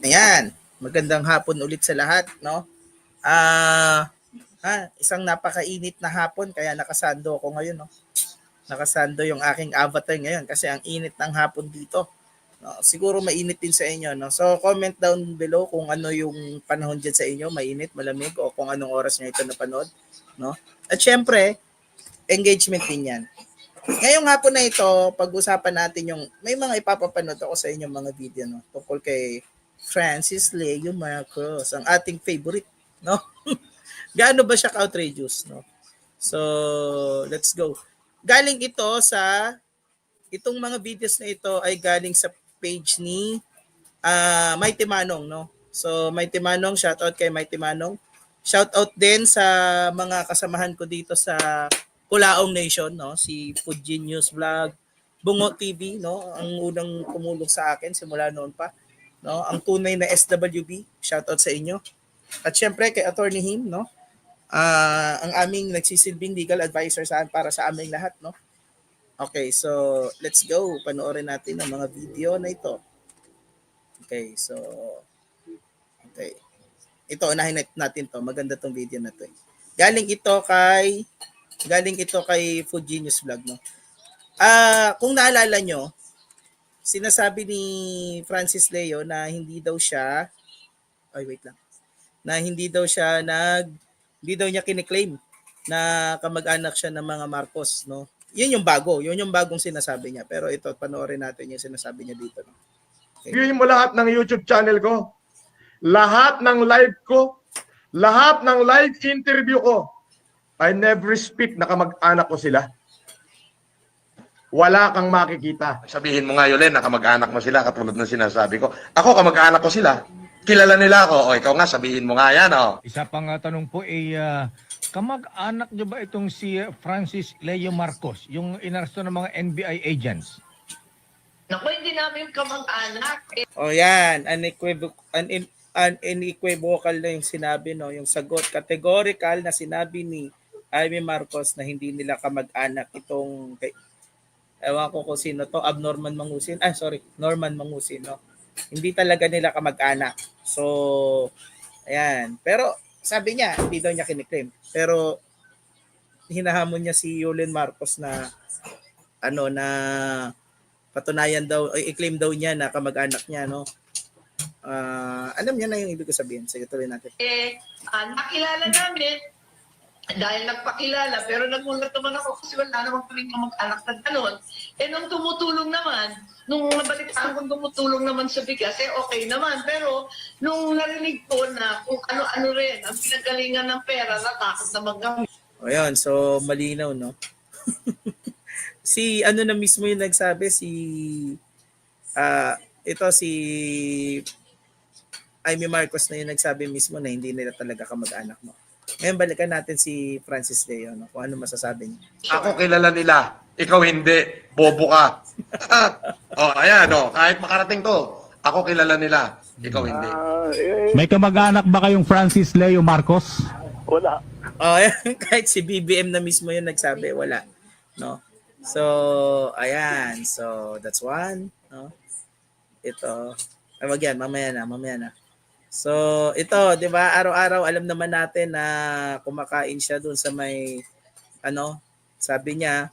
Ayan, magandang hapon ulit sa lahat, no? Isang napakainit na hapon kaya nakasando ako ngayon, no? Nakasando yung aking avatar ngayon kasi ang init ng hapon dito. No? Siguro mainit din sa inyo, no? So comment down below kung ano yung panahon diyan sa inyo, mainit, malamig o kung anong oras niyo ito napanood, no? At syempre, engagement din 'yan. Ngayong hapon na ito, pag-usapan natin yung may mga ipapapanood ako sa inyo mga video, no, tungkol kay Francis Leo Marcos, ang ating favorite, no? Gaano ba siya ka-outrageous, no? So, let's go. Galing ito sa itong mga videos na ito ay galing sa page ni Mighty Manong, no? So, Mighty Manong, shout out kay Mighty Manong. Shout out din sa mga kasamahan ko dito sa Kulaong Nation, no? Si Food Genius Vlog, Bungo TV, no? Ang unang tumulong sa akin simula noon pa, no? Ang tunay na SWB, shout out sa inyo. At syempre kay Attorney Him, no? Ang aming nagsisilbing legal advisor para sa aming lahat, no? Okay, so let's go. Panoorin natin ang mga video na ito. Okay, so okay. Ito unahin natin 'to. Maganda 'tong video na 'to. Galing ito kay Food Genius Vlog, no. Kung naalala nyo, sinasabi ni Francis Leo na hindi daw siya hindi daw niya kiniklaim na kamag-anak siya ng mga Marcos, no. Yun yung bagong sinasabi niya. Pero ito, panoorin natin yung sinasabi niya dito, no. Okay. Viewin mo lahat ng YouTube channel ko. Lahat ng live ko, lahat ng live interview ko, I never speak na kamag-anak ko sila. Wala kang makikita. Sabihin mo nga, Yolen, na kamag-anak mo sila, katulad ng sinasabi ko. Ako, kamag-anak ko sila. Kilala nila ako. O, ikaw nga, sabihin mo nga yan, o. Isa pang tanong po ay, kamag-anak niyo ba itong si Francis Leo Marcos, yung inaresto ng mga NBI agents? Naku, hindi namin kamag-anak. O yan, unequivocal na yung sinabi, no, yung sagot, categorical na sinabi ni Amy Marcos na hindi nila kamag-anak itong, ewan ko kung sino to, Norman Mangusin, no, hindi talaga nila kamag-anak. So, ayan, pero sabi niya, hindi daw niya kiniklaim, pero hinahamon niya si Yolen Marcos na na patunayan daw, i-claim daw niya na kamag-anak niya, no. Alam niya na yung ibig ko sabihin. Sige, tuloy natin. Nakilala namin dahil nagpakilala, pero nagulat naman ako kasi wala naman kaming kamag-anak na gano'n. Nung tumutulong naman, nung nabalitaan kong tumutulong naman sa bigas, okay naman. Pero nung narinig ko na kung ano-ano rin, ang pinagalingan ng pera, natakot naman kami. O yun, so malinaw, no? Si na mismo yung nagsabi, si Amy Marcos na yung nagsabi mismo na hindi nila talaga kamag-anak mo. Ngayon balikan natin si Francis Leo, no? Kung ano masasabi niya. Ako, kilala nila. Ikaw hindi. Bobo ka. O, ayan, o. Kahit makarating to. Ako, kilala nila. Ikaw hindi. May kamag-anak ba kayong Francis Leo Marcos? Wala. Kahit si BBM na mismo yung nagsabi, wala. No? So, ayan. So, that's one. No? Ito. Mamaya na. So, ito, 'di ba? Araw-araw alam naman natin na kumakain siya doon sa may sabi niya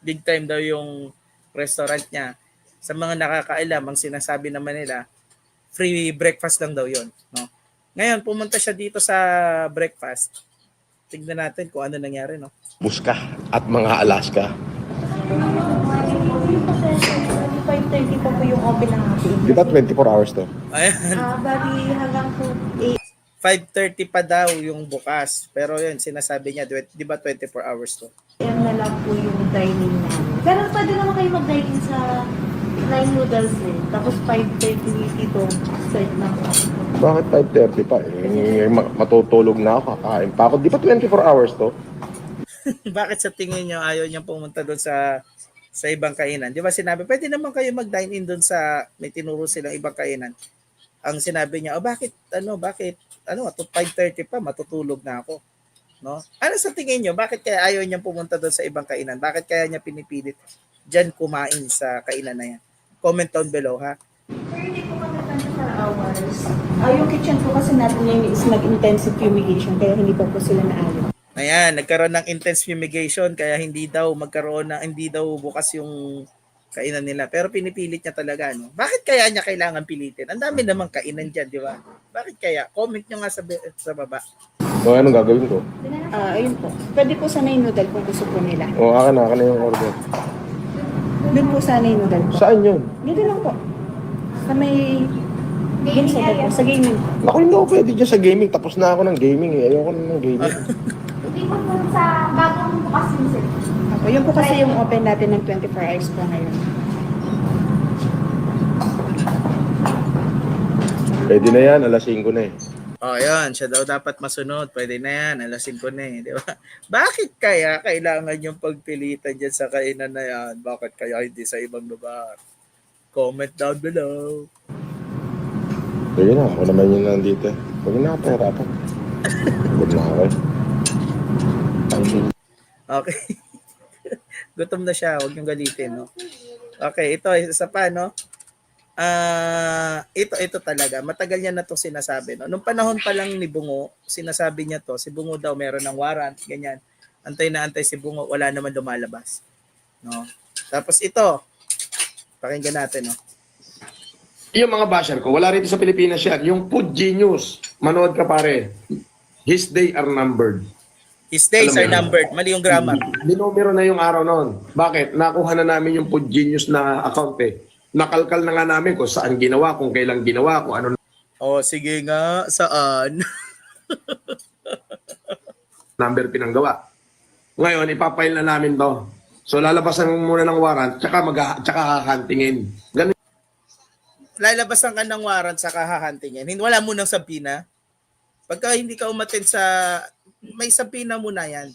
big time daw yung restaurant niya. Sa mga nakakaalam, ang sinasabi naman nila, free breakfast lang daw 'yon, no? Ngayon, pumunta siya dito sa breakfast. Tignan natin kung ano nangyari, no? Muska at mga Alaska. 5:30 pa po yung open ng ating. Di ba 24 hours to? Ayan. Bali hanggang po 5:30 pa daw yung bukas. Pero yun, sinasabi niya, di ba 24 hours to? 8 na lang po yung dining namin. Pero pwede naman kayo mag-dining sa Nine Noodles eh. Tapos 5:30 dito, start na po. Bakit 5:30 pa? Matutulog na ako, kakain pa ako. Di ba 24 hours to? Bakit sa tingin niyo ayaw niyang pumunta doon sa ibang kainan? Di ba sinabi, pwede naman kayo mag-dine in doon sa may tinuro silang ibang kainan. Ang sinabi niya, bakit 5:30 pa, matutulog na ako. No? Ano sa tingin niyo, bakit kaya ayaw niyang pumunta doon sa ibang kainan? Bakit kaya niya pinipilit diyan kumain sa kainan na yan? Comment down below, ha? Pero hindi po kami 24 hours. Yung kitchen po kasi natin ngayon is nag-intensive fumigation kaya hindi pa po sila naayos. Ayan, nagkaroon ng intense fumigation kaya hindi daw bukas yung kainan nila. Pero pinipilit niya talaga, no? Bakit kaya niya kailangan pilitin? Ang dami namang kainan dyan, di ba? Bakit kaya? Comment nyo nga sa baba. O, anong gagawin ko? Ayun po. Pwede po sana yung noodle kung gusto po nila. O, akin na yung order. Doon po sana yung noodle po. Saan yun? Dito lang po. Sa may... Gaming area. Sa gaming po. Ako hindi ako pwede dyan sa gaming. Tapos na ako ng gaming eh. Ayoko na ng gaming. Hindi po po sa bagong bukas yung sir. Ako, yun po kasi yung open natin ng 24 hours po ngayon. Pwede na yan, alas 5 na eh. Oh, yun. Siya daw dapat masunod. Pwede na yan. Alas 5 na eh. Di ba? Bakit kaya kailangan yung pagpilitan dyan sa kainan na yan? Bakit kaya hindi sa ibang lugar? Comment down below. Pwede na, ako naman yun nandito eh. Huwag na ako pahirapan. Huwag na ako eh. Okay. Gutom na siya. Huwag niyong galitin, no? Okay, ito. Isa pa, no? Ito talaga. Matagal niya na to sinasabi, no? Nung panahon pa lang ni Bungo, sinasabi niya to. Si Bungo daw meron ng warrant, ganyan. Antay na antay si Bungo, wala naman lumalabas. No? Tapos ito, pakinggan natin, no? Yung mga basher ko, wala rito sa Pilipinas yan. Yung Food Genius, manood ka pare. His day are numbered. His days are Alam mo yun? numbered. Mali yung grammar. Dinumero na yung araw noon. Bakit? Nakuha na namin yung Food Genius na account eh. Nakalkal na nga namin kung saan ginawa, kung kailan ginawa, kung ano Oh, sige nga. Saan? number pinanggawa. Ngayon, ipapile na namin to. So, lalabasan muna ng warrant, tsaka hahantingin. Ganun. Lalabasan ka ng warrant sa kahahantingin. Wala mo ng sabina. Pagka hindi ka umattend sa... May sabina muna yan.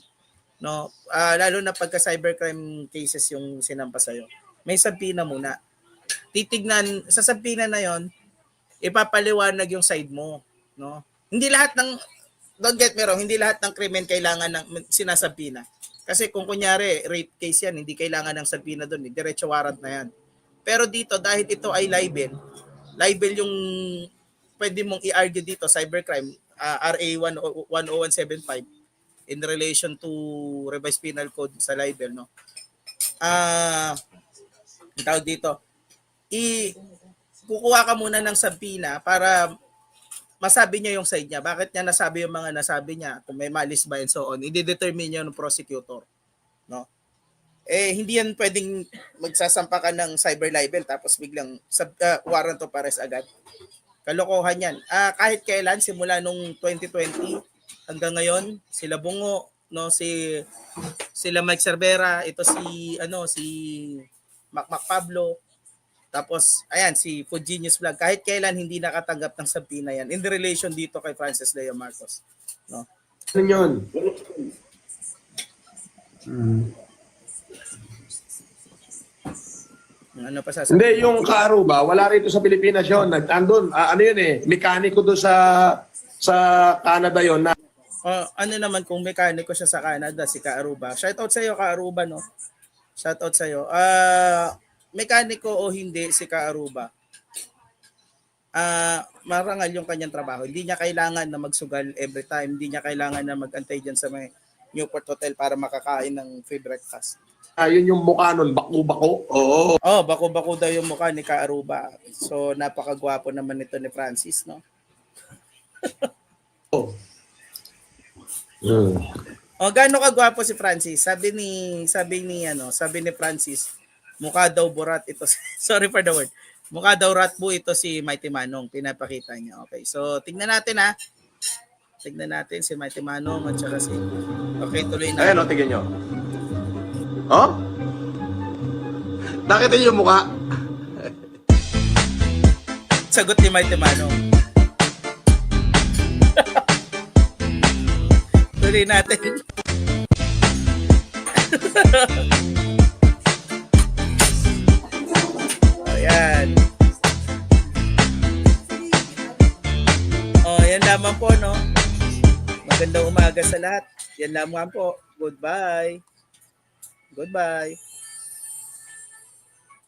No? Lalo na pagka cybercrime cases yung sinampa sa'yo. May sabina muna. Titignan, sa sabina na yon, ipapaliwanag yung side mo. No? Hindi lahat ng... Don't get me wrong, hindi lahat ng krimen kailangan ng sinasabina. Kasi kung kunyari, rape case yan, hindi kailangan ng sabina doon. Diretso warrant na yan. Pero dito, dahil ito ay libel yung pwede mong i-argue dito, cybercrime, RA 10175 in relation to revised penal code sa libel, no? Tawag dito, kukuha ka muna ng sabina para masabi niya yung side niya. Bakit niya nasabi yung mga nasabi niya? Kung may malis ba and so on, i-determine niya ng prosecutor, no? Hindi yan pwedeng magsasampa ka ng cyber libel tapos biglang warrant of arrest agad. Kalokohan yan. Kahit kailan, simula nung 2020 hanggang ngayon, sila Bungo, no, sila Mike Cervera, ito si Mac Pablo, tapos ayan si Food Genius Vlog. Kahit kailan hindi nakatanggap ng sabina yan in relation dito kay Francis Leo Marcos, no. Ano yun? Ano pa sasabihin? Hindi, yung Kaaruba, wala rito sa Pilipinas yun. Andun, ano yun eh, mekaniko doon sa Canada yon na Ano naman kung mekaniko siya sa Canada, si Kaaruba. Shoutout sa iyo, Kaaruba, no? Shoutout sa iyo. Mekaniko o hindi si Kaaruba. Marangal yung kanyang trabaho. Hindi niya kailangan na magsugal every time. Hindi niya kailangan na magantay dyan sa may Newport Hotel para makakain ng free breakfast. yun yung mukha nun, bako-bako. Oo. Oh, bako-bako daw yung mukha ni Kaaruba. So, napakagwapo naman ito ni Francis, no? Oh, gaano kagwapo si Francis? Sabi ni Francis, mukha daw burat ito. Sorry for the word. Mukha daw ratbo ito si Mighty Manong. Pinapakita niya. Okay, so tingnan natin ha. Tignan natin si Mighty Manong at saka si... Okay, tuloy na. Ayan o, tignan nyo. Oh? Nakita niyo yung mukha? Sagot ni Mighty Manong. Tuloy natin. Ayan. Oh, yan lamang po, no? Magandang umaga sa lahat. Yan lamang po. Goodbye. Goodbye.